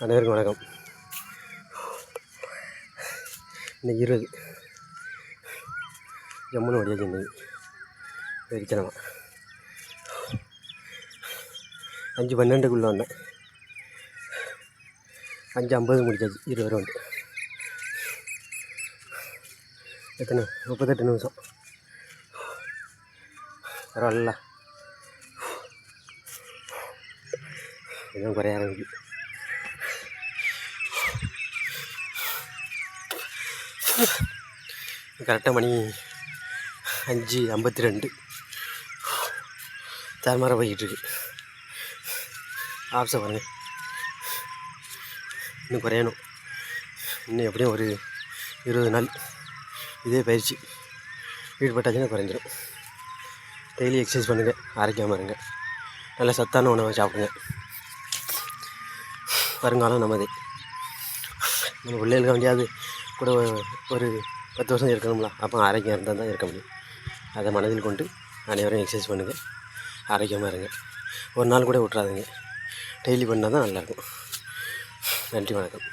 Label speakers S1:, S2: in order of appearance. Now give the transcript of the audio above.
S1: அனைவருக்கும் வணக்கம். இன்னைக்கு 20 ஜம்முன்னு ஓடியாச்சு. இன்னைக்கு வெறித்தனமா 5:12 வந்தேன். 5:50 முடிச்சாச்சு. 20 ரவுண்டு. எத்தனை 38 நிமிஷம். பரவாயில்ல, கொஞ்சம் குறைய ஆரம்பிக்கு. கரெக்டாக மணி 5:52 தார்மாராக போய்கிட்டுருக்கு. ஆப்ஸை பாருங்கள். இன்னும் குறையணும். இன்னும் எப்படியும் ஒரு 20 நாள் இதே பயிற்சி ஈடுபட்டாச்சுன்னா குறைஞ்சிடும். டெய்லி எக்ஸசைஸ் பண்ணுங்கள், ஆரோக்கியமாக இருங்க, நல்ல சத்தான உணவை சாப்பிடுங்க. வருங்காலம் நமதே. நம்ம பிள்ளைகளுக்கு வேண்டியாவது கூட ஒரு 10 வருஷம் இருக்கணும்ல. அப்போ ஆரோக்கியம் இருந்தால் தான் இருக்க முடியும். அதை மனதில் கொண்டு அனைவரும் எக்ஸசைஸ் பண்ணுங்கள், ஆரோக்கியமாக இருங்க. ஒரு நாள் கூட விட்றாதுங்க. டெய்லி பண்ணால் தான் நல்லாயிருக்கும். நன்றி, வணக்கம்.